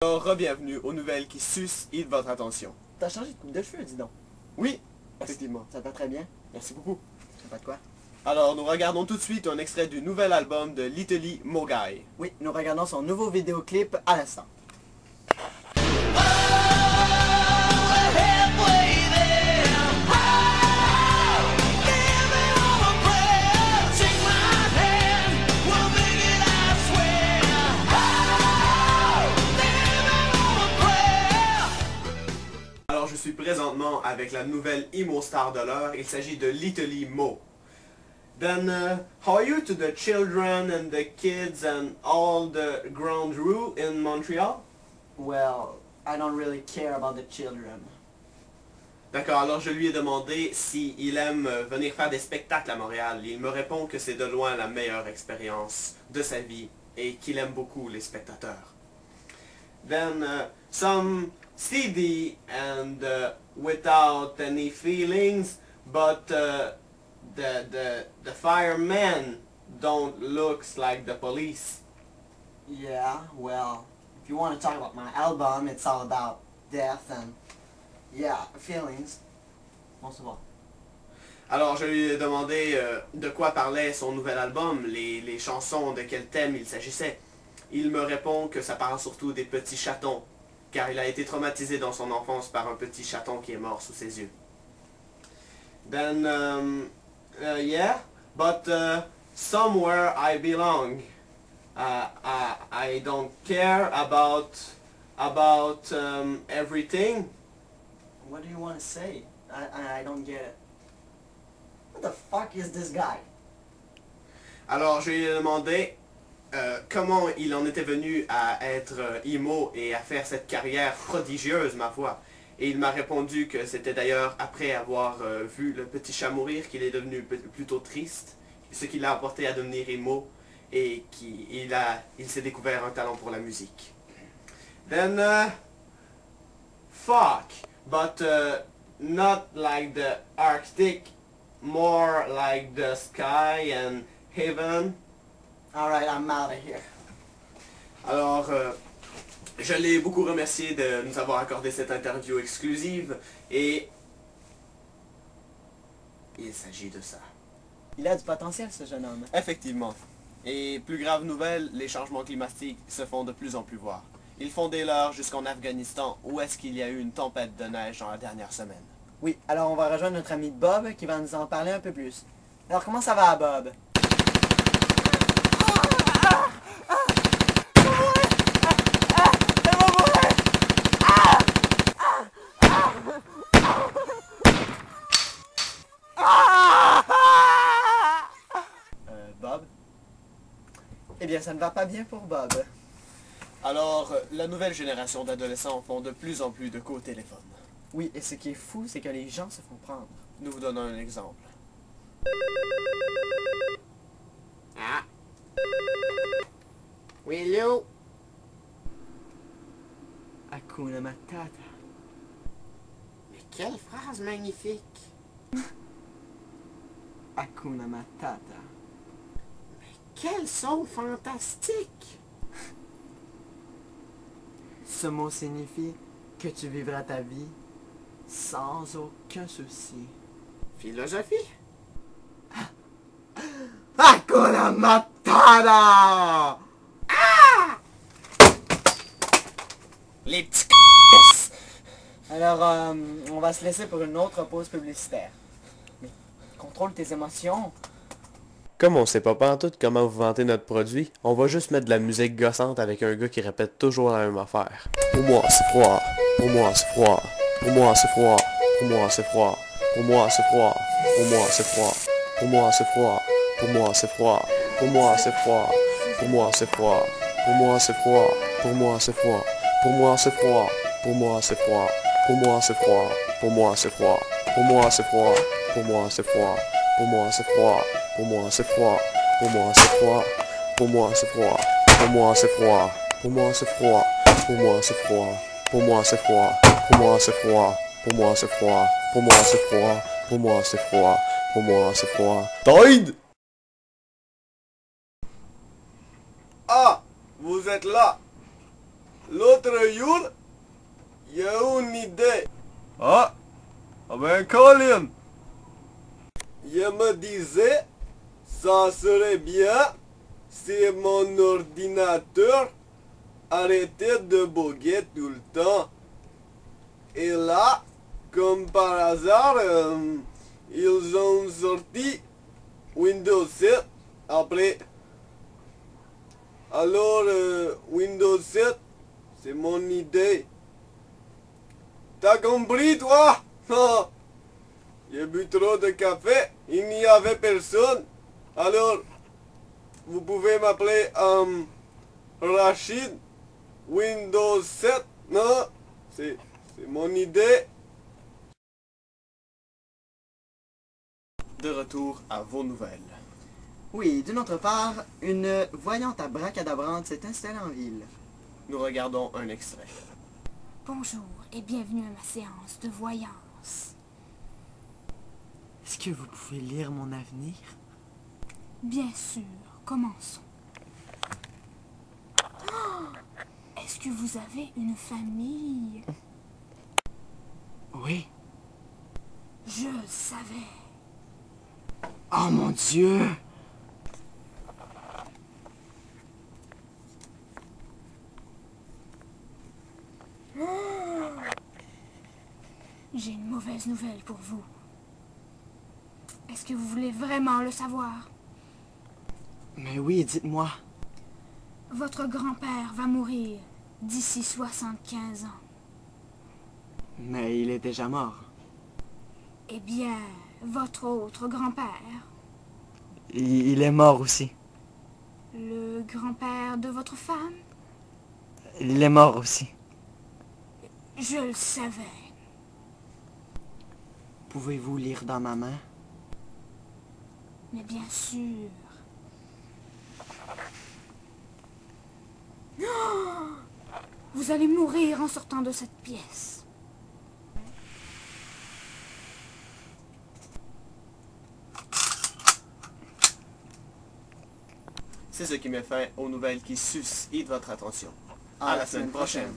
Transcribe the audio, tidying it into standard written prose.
Alors, re-bienvenue aux nouvelles qui suscitent votre attention. T'as changé de coupe de cheveux, dis donc. Oui, effectivement. Ça te va très bien. Merci beaucoup. C'est pas de quoi. Alors, nous regardons tout de suite un extrait du nouvel album de Little Mogai. Oui, nous regardons son nouveau vidéoclip à l'instant. Alors, je suis présentement avec la nouvelle emo star de l'heure. Il s'agit de Little Mo. Then, how are you to the children and the kids and all the Grand Rue in Montreal? Well, I don't really care about the children. D'accord, alors je lui ai demandé s'il aime venir faire des spectacles à Montréal. Il me répond que c'est de loin la meilleure expérience de sa vie et qu'il aime beaucoup les spectateurs. Then, some CD and without any feelings, but the firemen don't look like the police. Yeah, well, if you want to talk about my album, it's all about death and, yeah, feelings. Most of all. Alors je lui ai demandé de quoi parlait son nouvel album, les chansons, de quel thème il s'agissait. Il me répond que ça parle surtout des petits chatons, car il a été traumatisé dans son enfance par un petit chaton qui est mort sous ses yeux. Then, yeah, but somewhere I belong. I don't care about everything. What do you want to say? I don't get it. What the fuck is this guy? Alors je lui ai demandé comment il en était venu à être emo et à faire cette carrière prodigieuse, ma foi. Et il m'a répondu que c'était d'ailleurs après avoir vu le petit chat mourir qu'il est devenu plutôt triste, ce qui l'a apporté à devenir emo et qu'il s'est découvert un talent pour la musique. Then, fuck, but not like the Arctic, more like the sky and heaven. Alright, I'm out of here. Alors, je l'ai beaucoup remercié de nous avoir accordé cette interview exclusive et il s'agit de ça. Il a du potentiel, ce jeune homme. Effectivement. Et plus grave nouvelle, les changements climatiques se font de plus en plus voir. Ils font des leurs jusqu'en Afghanistan où est-ce qu'il y a eu une tempête de neige dans la dernière semaine. Oui, alors on va rejoindre notre ami Bob qui va nous en parler un peu plus. Alors comment ça va, Bob? Bob? Eh bien, ça ne va pas bien pour Bob. Alors, la nouvelle génération d'adolescents font de plus en plus de coups au téléphone. Oui, et ce qui est fou, c'est que les gens se font prendre. Nous vous donnons un exemple. Ah. Oui, Lou. Hakuna Matata. Mais quelle phrase magnifique. Hakuna Matata. Quel son fantastique. Ce mot signifie que tu vivras ta vie sans aucun souci. Philosophie. Hakuna Matata! Les petits Alors, on va se laisser pour une autre pause publicitaire. Mais contrôle tes émotions. Comme on sait pas pantoute comment vous vantez notre produit, on va juste mettre de la musique gossante avec un gars qui répète toujours la même affaire. Pour moi c'est froid, pour moi c'est froid, pour moi c'est froid, pour moi c'est froid, pour moi c'est froid, pour moi c'est froid, pour moi c'est froid, pour moi c'est froid, pour moi c'est froid, pour moi c'est froid, pour moi c'est froid, pour moi c'est froid, pour moi c'est froid, pour moi c'est froid, pour moi c'est froid, pour moi c'est froid, pour moi c'est froid, pour moi c'est froid, pour moi c'est froid. Pour moi c'est froid, pour moi c'est froid, pour moi c'est froid, pour moi c'est froid, pour moi c'est froid, pour moi c'est froid, pour moi c'est froid, pour moi c'est froid, pour moi c'est froid, pour moi c'est froid, pour moi c'est froid, pour moi c'est froid. Tide! Ah! Vous êtes là! l'autre jour, il y a une idée. Ah ben Colin, il me disait, ça serait bien si mon ordinateur arrêtait de bugger tout le temps. Et là, comme par hasard, ils ont sorti Windows 7 après. Alors, Windows 7, c'est mon idée. T'as compris, toi? J'ai bu trop de café, il n'y avait personne. Alors, vous pouvez m'appeler Rachid Windows 7. Non, c'est mon idée. De retour à vos nouvelles. Oui, d'une autre part, une voyante abracadabrante s'est installée en ville. Nous regardons un extrait. Bonjour et bienvenue à ma séance de voyance. Est-ce que vous pouvez lire mon avenir? Bien sûr, commençons. Oh! Est-ce que vous avez une famille? Oui. Je le savais. Oh mon Dieu! J'ai une mauvaise nouvelle pour vous. Est-ce que vous voulez vraiment le savoir? Mais oui, dites-moi. Votre grand-père va mourir d'ici 75 ans. Mais il est déjà mort. Eh bien, votre autre grand-père, Il est mort aussi. le grand-père de votre femme, Il est mort aussi. je le savais. Pouvez-vous lire dans ma main? Mais bien sûr. Oh! Vous allez mourir en sortant de cette pièce. C'est ce qui met fin aux nouvelles qui suscitent votre attention. À la semaine prochaine.